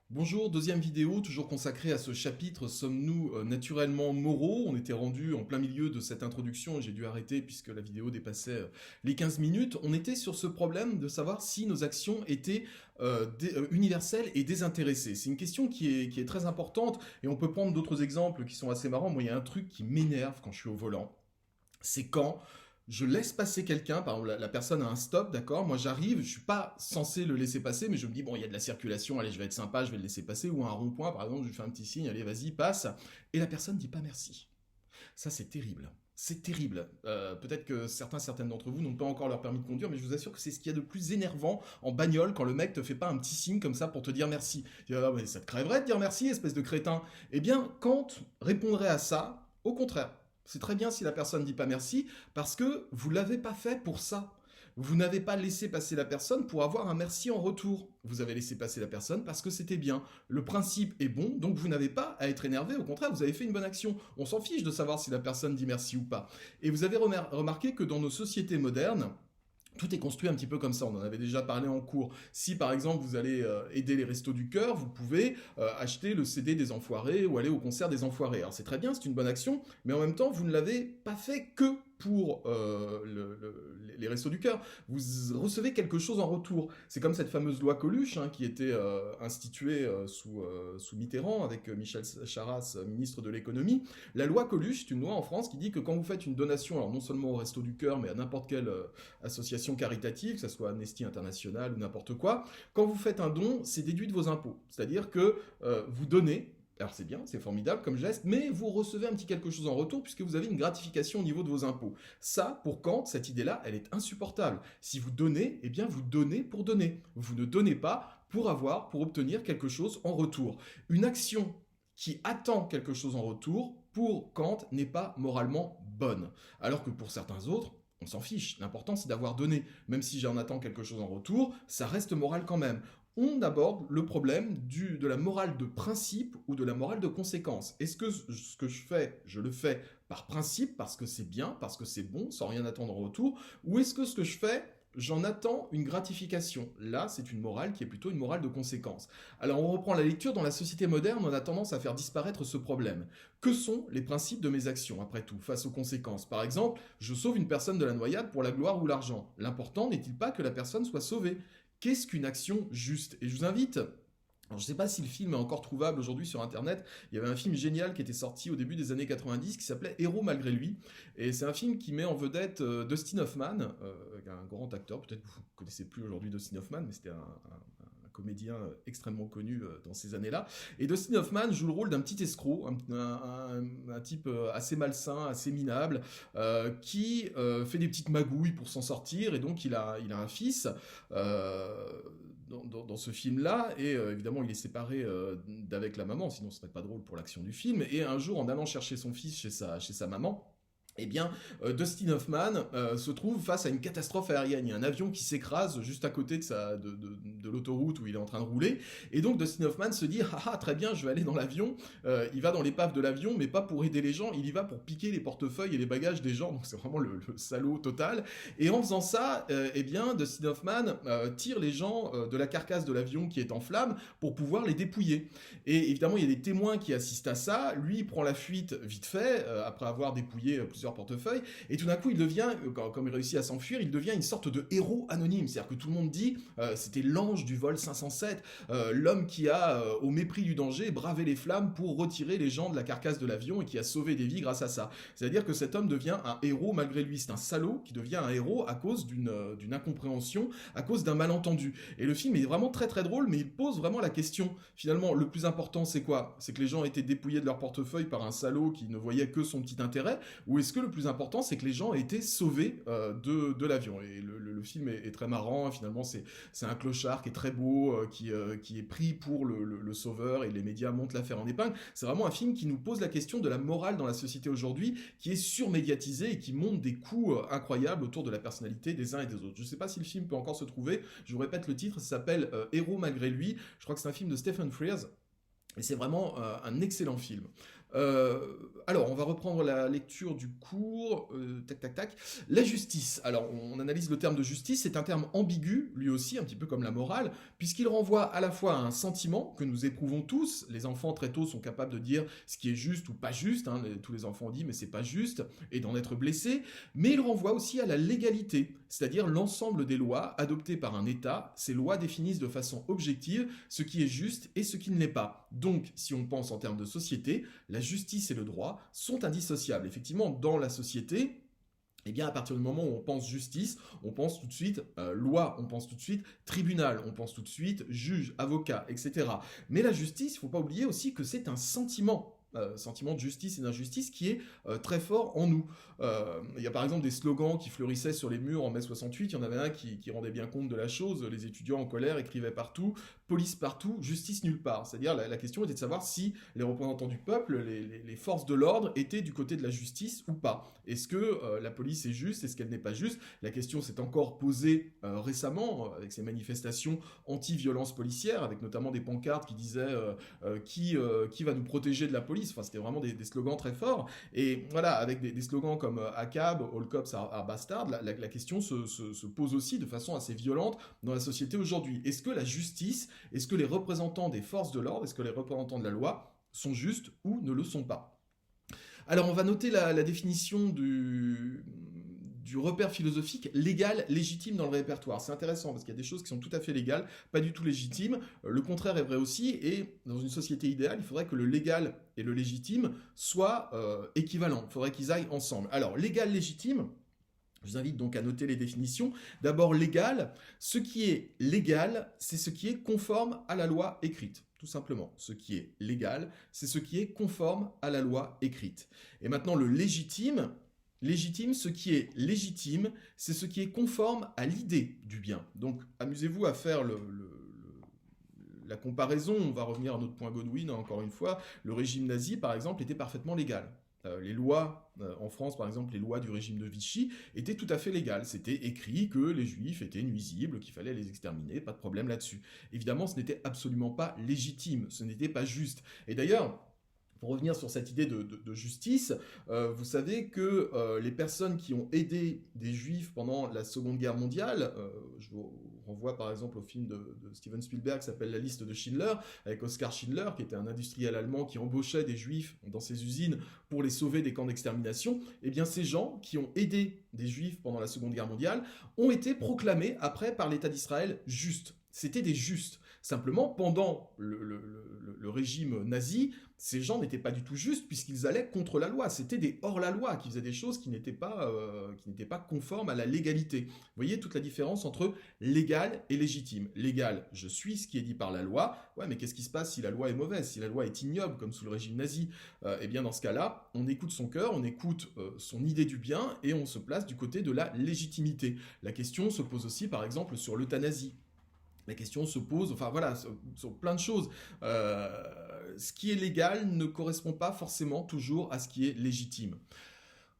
Bonjour, deuxième vidéo, toujours consacrée à ce chapitre Sommes-nous naturellement moraux? On était rendu en plein milieu de cette introduction et j'ai dû arrêter puisque la vidéo dépassait les 15 minutes. On était sur ce problème de savoir si nos actions étaient universelles et désintéressées. C'est une question qui est très importante et on peut prendre d'autres exemples qui sont assez marrants. Moi, il y a un truc qui m'énerve quand je suis au volant. C'est quand je laisse passer quelqu'un, par exemple la personne a un stop, d'accord, moi j'arrive, je suis pas censé le laisser passer, mais je me dis, bon, il y a de la circulation, allez, je vais être sympa, je vais le laisser passer, ou à un rond-point, par exemple, je lui fais un petit signe, allez, vas-y, passe, et la personne dit pas merci. Ça, c'est terrible. C'est terrible. Peut-être que certaines d'entre vous n'ont pas encore leur permis de conduire, mais je vous assure que c'est ce qu'il y a de plus énervant en bagnole quand le mec te fait pas un petit signe comme ça pour te dire merci. Tu dis, ah, mais ça te crèverait de dire merci, espèce de crétin. Eh bien, Kant répondrait à ça, au contraire. C'est très bien si la personne dit pas merci, parce que vous l'avez pas fait pour ça. Vous n'avez pas laissé passer la personne pour avoir un merci en retour. Vous avez laissé passer la personne parce que c'était bien. Le principe est bon, donc vous n'avez pas à être énervé. Au contraire, vous avez fait une bonne action. On s'en fiche de savoir si la personne dit merci ou pas. Et vous avez remarqué que dans nos sociétés modernes, tout est construit un petit peu comme ça, on en avait déjà parlé en cours. Si par exemple vous allez aider les Restos du Cœur, vous pouvez acheter le CD des Enfoirés ou aller au concert des Enfoirés. Alors c'est très bien, c'est une bonne action, mais en même temps vous ne l'avez pas fait que pour les Restos du Cœur. Vous recevez quelque chose en retour. C'est comme cette fameuse loi Coluche qui était instituée sous Mitterrand avec Michel Charasse, ministre de l'économie. La loi Coluche, c'est une loi en France qui dit que quand vous faites une donation, alors non seulement au Restos du Cœur, mais à n'importe quelle association caritative, que ce soit Amnesty International ou n'importe quoi, quand vous faites un don, c'est déduit de vos impôts. C'est-à-dire que vous donnez, alors c'est bien, c'est formidable comme geste, mais vous recevez un petit quelque chose en retour puisque vous avez une gratification au niveau de vos impôts. Ça, pour Kant, cette idée-là, elle est insupportable. Si vous donnez, eh bien vous donnez pour donner. Vous ne donnez pas pour obtenir quelque chose en retour. Une action qui attend quelque chose en retour, pour Kant, n'est pas moralement bonne. Alors que pour certains autres, on s'en fiche. L'important, c'est d'avoir donné. Même si j'en attends quelque chose en retour, ça reste moral quand même. On aborde le problème de la morale de principe ou de la morale de conséquence. Est-ce que ce que je fais, je le fais par principe, parce que c'est bien, parce que c'est bon, sans rien attendre en retour, ou est-ce que ce que je fais, j'en attends une gratification? Là, c'est une morale qui est plutôt une morale de conséquence. Alors, on reprend la lecture. Dans la société moderne, on a tendance à faire disparaître ce problème. Que sont les principes de mes actions, après tout, face aux conséquences? Par exemple, je sauve une personne de la noyade pour la gloire ou l'argent. L'important n'est-il pas que la personne soit sauvée? Qu'est-ce qu'une action juste? Et je vous invite, alors, je ne sais pas si le film est encore trouvable aujourd'hui sur Internet. Il y avait un film génial qui était sorti au début des années 90 qui s'appelait Héros malgré lui. Et c'est un film qui met en vedette Dustin Hoffman, un grand acteur. Peut-être que vous ne connaissez plus aujourd'hui Dustin Hoffman, mais c'était un comédien extrêmement connu dans ces années-là. Et Dustin Hoffman joue le rôle d'un petit escroc, un type assez malsain, assez minable, qui fait des petites magouilles pour s'en sortir. Et donc il a un fils. Dans ce film-là, et évidemment il est séparé d'avec la maman, sinon ce serait pas drôle pour l'action du film, et un jour en allant chercher son fils chez sa maman, eh bien, Dustin Hoffman se trouve face à une catastrophe aérienne. Il y a un avion qui s'écrase juste à côté de l'autoroute où il est en train de rouler. Et donc, Dustin Hoffman se dit, ah ah, très bien, je vais aller dans l'avion. Il va dans l'épave de l'avion, mais pas pour aider les gens. Il y va pour piquer les portefeuilles et les bagages des gens. Donc, c'est vraiment le salaud total. Et en faisant ça, eh bien, Dustin Hoffman tire les gens de la carcasse de l'avion qui est en flammes pour pouvoir les dépouiller. Et évidemment, il y a des témoins qui assistent à ça. Lui, il prend la fuite vite fait, après avoir dépouillé plusieurs portefeuille, et tout d'un coup il devient, comme il réussit à s'enfuir, il devient une sorte de héros anonyme, c'est-à-dire que tout le monde dit c'était l'ange du vol 507, l'homme qui a, au mépris du danger, bravé les flammes pour retirer les gens de la carcasse de l'avion et qui a sauvé des vies grâce à ça. C'est-à-dire que cet homme devient un héros malgré lui, c'est un salaud qui devient un héros à cause d'une incompréhension, à cause d'un malentendu. Et le film est vraiment très très drôle, mais il pose vraiment la question, finalement, le plus important c'est quoi? C'est que les gens étaient dépouillés de leur portefeuille par un salaud qui ne voyait que son petit intérêt, ou est-ce que le plus important, c'est que les gens aient été sauvés de l'avion? Et le film est très marrant. Finalement, c'est un clochard qui est très beau, qui est pris pour le sauveur, et les médias montent l'affaire en épingle. C'est vraiment un film qui nous pose la question de la morale dans la société aujourd'hui, qui est surmédiatisée et qui monte des coups incroyables autour de la personnalité des uns et des autres. Je ne sais pas si le film peut encore se trouver. Je vous répète le titre, ça s'appelle Héros malgré lui. Je crois que c'est un film de Stephen Frears. Et c'est vraiment un excellent film. Alors, on va reprendre la lecture du cours. Tac, tac, tac. La justice. Alors, on analyse le terme de justice. C'est un terme ambigu, lui aussi, un petit peu comme la morale, puisqu'il renvoie à la fois à un sentiment que nous éprouvons tous. Les enfants, très tôt, sont capables de dire ce qui est juste ou pas juste. Hein. Tous les enfants disent, mais c'est pas juste, et d'en être blessés. Mais il renvoie aussi à la légalité, c'est-à-dire l'ensemble des lois adoptées par un État. Ces lois définissent de façon objective ce qui est juste et ce qui ne l'est pas. Donc, si on pense en termes de société, la justice et le droit sont indissociables. Effectivement, dans la société, eh bien, à partir du moment où on pense justice, on pense tout de suite loi, on pense tout de suite tribunal, on pense tout de suite juge, avocat, etc. Mais la justice, il ne faut pas oublier aussi que c'est un sentiment. Sentiment de justice et d'injustice qui est très fort en nous. Il y a par exemple des slogans qui fleurissaient sur les murs en mai 68, il y en avait un qui rendait bien compte de la chose, les étudiants en colère écrivaient partout, police partout, justice nulle part. C'est-à-dire la question était de savoir si les représentants du peuple, les forces de l'ordre étaient du côté de la justice ou pas. Est-ce que la police est juste, est-ce qu'elle n'est pas juste? La question s'est encore posée récemment avec ces manifestations anti-violence policière, avec notamment des pancartes qui disaient qui va nous protéger de la police. Enfin, c'était vraiment des slogans très forts. Et voilà, avec des slogans comme ACAB, All Cops are Bastards, la question se pose aussi de façon assez violente dans la société aujourd'hui. Est-ce que la justice, est-ce que les représentants des forces de l'ordre, est-ce que les représentants de la loi sont justes ou ne le sont pas? Alors, on va noter la définition du repère philosophique légal, légitime dans le répertoire. C'est intéressant parce qu'il y a des choses qui sont tout à fait légales, pas du tout légitimes. Le contraire est vrai aussi, et dans une société idéale, il faudrait que le légal et le légitime soient équivalents. Il faudrait qu'ils aillent ensemble. Alors, légal, légitime, je vous invite donc à noter les définitions. D'abord, légal. Ce qui est légal, c'est ce qui est conforme à la loi écrite. Tout simplement. Ce qui est légal, c'est ce qui est conforme à la loi écrite. Et maintenant, le légitime. Légitime, ce qui est légitime, c'est ce qui est conforme à l'idée du bien. Donc, amusez-vous à faire la comparaison. On va revenir à notre point Godwin, encore une fois. Le régime nazi, par exemple, était parfaitement légal. Les lois en France, par exemple, les lois du régime de Vichy, étaient tout à fait légales. C'était écrit que les juifs étaient nuisibles, qu'il fallait les exterminer, pas de problème là-dessus. Évidemment, ce n'était absolument pas légitime, ce n'était pas juste. Et d'ailleurs, pour revenir sur cette idée de justice, vous savez que les personnes qui ont aidé des juifs pendant la Seconde Guerre mondiale, je vous renvoie par exemple au film de Steven Spielberg qui s'appelle La liste de Schindler, avec Oskar Schindler, qui était un industriel allemand qui embauchait des juifs dans ses usines pour les sauver des camps d'extermination. Eh bien, ces gens qui ont aidé des juifs pendant la Seconde Guerre mondiale ont été proclamés après par l'État d'Israël justes. C'était des justes. Simplement, pendant le régime nazi, ces gens n'étaient pas du tout justes puisqu'ils allaient contre la loi. C'était des hors-la-loi qui faisaient des choses qui n'étaient pas conformes à la légalité. Vous voyez toute la différence entre légal et légitime. Légal, je suis ce qui est dit par la loi. Ouais, mais qu'est-ce qui se passe si la loi est mauvaise, si la loi est ignoble, comme sous le régime nazi? Eh bien, dans ce cas-là, on écoute son cœur, on écoute son idée du bien et on se place du côté de la légitimité. La question se pose aussi, par exemple, sur l'euthanasie. La question se pose, enfin voilà, sur plein de choses. Ce qui est légal ne correspond pas forcément toujours à ce qui est légitime.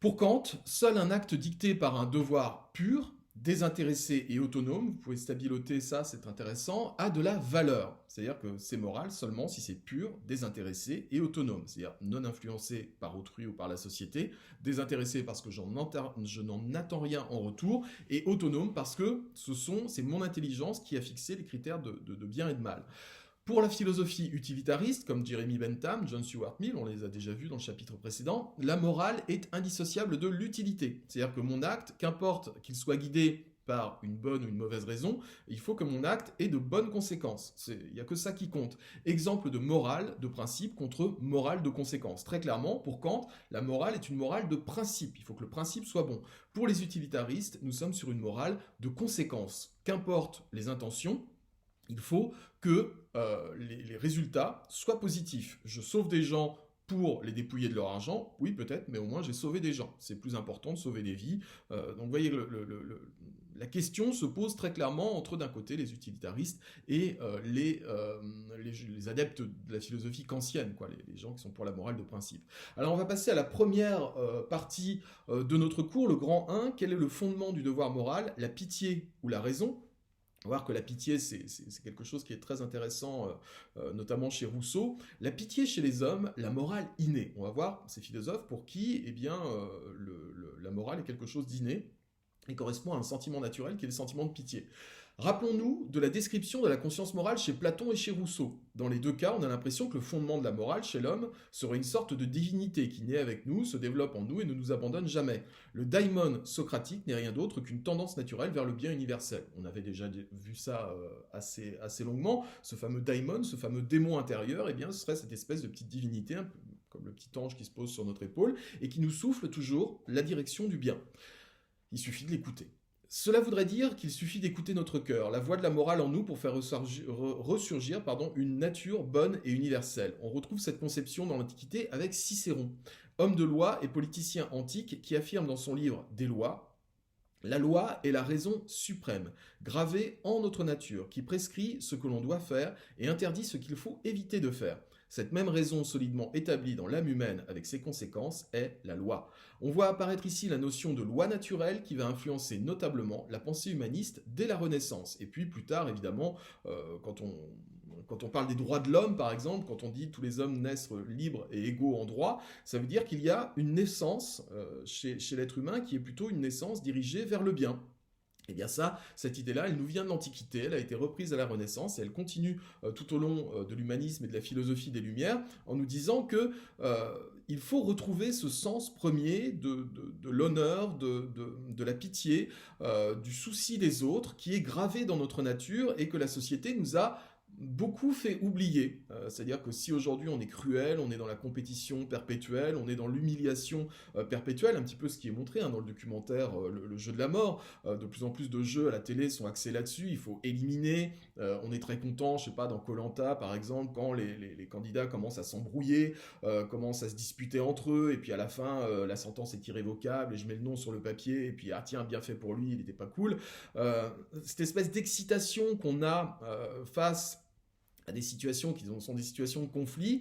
Pour Kant, seul un acte dicté par un devoir pur, désintéressé et autonome, vous pouvez stabiloter ça, c'est intéressant, a de la valeur. C'est-à-dire que c'est moral seulement si c'est pur, désintéressé et autonome. C'est-à-dire non influencé par autrui ou par la société, désintéressé parce que je n'en attends rien en retour, et autonome parce que c'est mon intelligence qui a fixé les critères de bien et de mal. Pour la philosophie utilitariste, comme Jeremy Bentham, John Stuart Mill, on les a déjà vus dans le chapitre précédent, la morale est indissociable de l'utilité. C'est-à-dire que mon acte, qu'importe qu'il soit guidé par une bonne ou une mauvaise raison, il faut que mon acte ait de bonnes conséquences. Il n'y a que ça qui compte. Exemple de morale, de principe contre morale de conséquence. Très clairement, pour Kant, la morale est une morale de principe. Il faut que le principe soit bon. Pour les utilitaristes, nous sommes sur une morale de conséquence. Qu'importe les intentions, il faut que les résultats soient positifs. Je sauve des gens pour les dépouiller de leur argent, oui peut-être, mais au moins j'ai sauvé des gens. C'est plus important de sauver des vies. Donc vous voyez, la question se pose très clairement entre d'un côté les utilitaristes et les adeptes de la philosophie kantienne, quoi, les gens qui sont pour la morale de principe. Alors on va passer à la première partie de notre cours, le grand 1. Quel est le fondement du devoir moral? La pitié ou la raison? On va voir que la pitié, c'est quelque chose qui est très intéressant, notamment chez Rousseau. La pitié chez les hommes, la morale innée. On va voir ces philosophes pour qui, eh bien, la morale est quelque chose d'inné et correspond à un sentiment naturel qui est le sentiment de pitié. Rappelons-nous de la description de la conscience morale chez Platon et chez Rousseau. Dans les deux cas, on a l'impression que le fondement de la morale chez l'homme serait une sorte de divinité qui naît avec nous, se développe en nous et ne nous abandonne jamais. Le daimon socratique n'est rien d'autre qu'une tendance naturelle vers le bien universel. On avait déjà vu ça assez longuement. Ce fameux daimon, ce fameux démon intérieur, eh bien, ce serait cette espèce de petite divinité, un peu comme le petit ange qui se pose sur notre épaule, et qui nous souffle toujours la direction du bien. Il suffit de l'écouter. Cela voudrait dire qu'il suffit d'écouter notre cœur, la voix de la morale en nous pour faire ressurgir une nature bonne et universelle. On retrouve cette conception dans l'Antiquité avec Cicéron, homme de loi et politicien antique qui affirme dans son livre Des lois: la loi est la raison suprême, gravée en notre nature, qui prescrit ce que l'on doit faire et interdit ce qu'il faut éviter de faire. Cette même raison solidement établie dans l'âme humaine avec ses conséquences est la loi. On voit apparaître ici la notion de loi naturelle qui va influencer notablement la pensée humaniste dès la Renaissance. Et puis plus tard, évidemment, quand on parle des droits de l'homme, par exemple, quand on dit tous les hommes naissent libres et égaux en droit, ça veut dire qu'il y a une naissance chez l'être humain qui est plutôt une naissance dirigée vers le bien. Et bien ça, cette idée-là, elle nous vient de l'Antiquité, elle a été reprise à la Renaissance et elle continue tout au long de l'humanisme et de la philosophie des Lumières en nous disant que il faut retrouver ce sens premier de l'honneur, de la pitié, du souci des autres qui est gravé dans notre nature et que la société nous a beaucoup fait oublier. C'est-à-dire que si aujourd'hui on est cruel, on est dans la compétition perpétuelle, on est dans l'humiliation perpétuelle, un petit peu ce qui est montré dans le documentaire le jeu de la mort, de plus en plus de jeux à la télé sont axés là-dessus, il faut éliminer, on est très content, je sais pas, dans koh-Lanta par exemple, quand les candidats commencent à s'embrouiller, commencent à se disputer entre eux, et puis à la fin, la sentence est irrévocable, et je mets le nom sur le papier, et puis ah tiens, bien fait pour lui, il était pas cool. Cette espèce d'excitation qu'on a face à des situations qui sont des situations de conflit,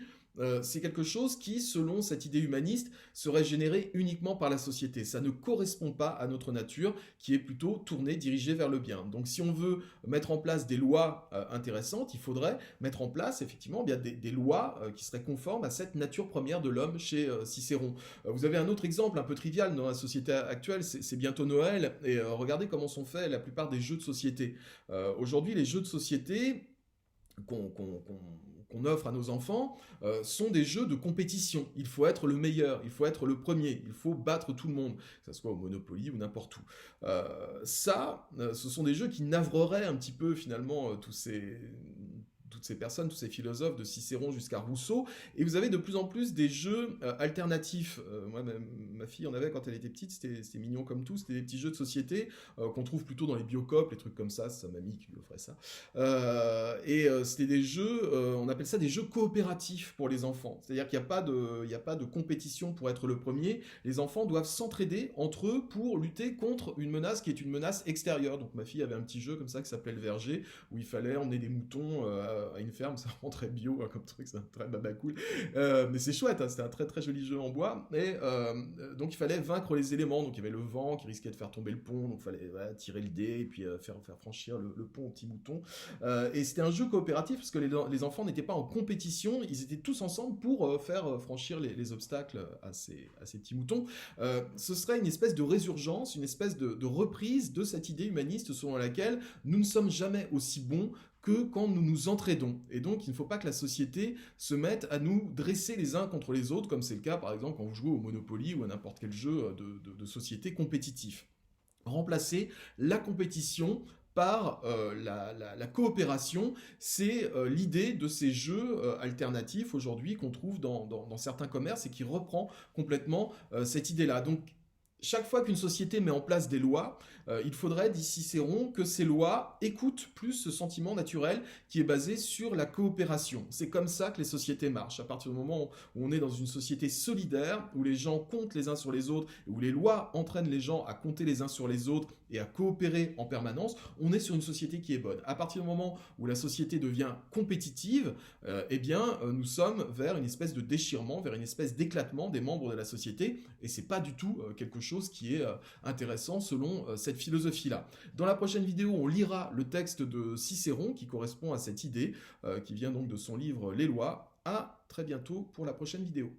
c'est quelque chose qui, selon cette idée humaniste, serait généré uniquement par la société. Ça ne correspond pas à notre nature, qui est plutôt tournée, dirigée vers le bien. Donc si on veut mettre en place des lois intéressantes, il faudrait mettre en place effectivement bien des lois qui seraient conformes à cette nature première de l'homme chez Cicéron. Vous avez un autre exemple un peu trivial dans la société actuelle, c'est bientôt Noël, et regardez comment sont faits la plupart des jeux de société. Aujourd'hui, les jeux de société qu'on offre à nos enfants sont des jeux de compétition. Il faut être le meilleur, il faut être le premier, il faut battre tout le monde, que ce soit au Monopoly ou n'importe où. Ce sont des jeux qui navreraient un petit peu finalement toutes ces personnes, tous ces philosophes de Cicéron jusqu'à Rousseau, et vous avez de plus en plus des jeux alternatifs. Moi, ma fille en avait quand elle était petite, c'était mignon comme tout, c'était des petits jeux de société qu'on trouve plutôt dans les biocopes, les trucs comme ça, c'est sa mamie qui lui offrait ça. C'était des jeux, on appelle ça des jeux coopératifs pour les enfants, c'est-à-dire qu'il n'y a pas de compétition pour être le premier, les enfants doivent s'entraider entre eux pour lutter contre une menace qui est une menace extérieure. Donc ma fille avait un petit jeu comme ça qui s'appelait le verger, où il fallait emmener des moutons à une ferme, ça rend très bio comme truc, c'est un très baba cool, mais c'est chouette, c'était un très très joli jeu en bois, et donc il fallait vaincre les éléments, donc il y avait le vent qui risquait de faire tomber le pont, donc il fallait tirer le dé, et puis faire franchir le pont aux petits moutons, et c'était un jeu coopératif, parce que les enfants n'étaient pas en compétition, ils étaient tous ensemble pour faire franchir les obstacles à ces petits moutons. Ce serait une espèce de résurgence, une espèce de reprise de cette idée humaniste selon laquelle nous ne sommes jamais aussi bons que quand nous nous entraidons. Et donc, il ne faut pas que la société se mette à nous dresser les uns contre les autres, comme c'est le cas, par exemple, quand vous jouez au Monopoly ou à n'importe quel jeu de société compétitif. Remplacer la compétition par la coopération, c'est l'idée de ces jeux alternatifs aujourd'hui qu'on trouve dans certains commerces et qui reprend complètement cette idée-là. Donc, chaque fois qu'une société met en place des lois, il faudrait, dit Cicéron, que ces lois écoutent plus ce sentiment naturel qui est basé sur la coopération. C'est comme ça que les sociétés marchent. À partir du moment où on est dans une société solidaire, où les gens comptent les uns sur les autres, où les lois entraînent les gens à compter les uns sur les autres et à coopérer en permanence, on est sur une société qui est bonne. À partir du moment où la société devient compétitive, eh bien, nous sommes vers une espèce de déchirement, vers une espèce d'éclatement des membres de la société, et c'est pas du tout quelque chose qui est intéressant selon cette philosophie-là. Dans la prochaine vidéo, on lira le texte de Cicéron qui correspond à cette idée, qui vient donc de son livre Les Lois. À très bientôt pour la prochaine vidéo.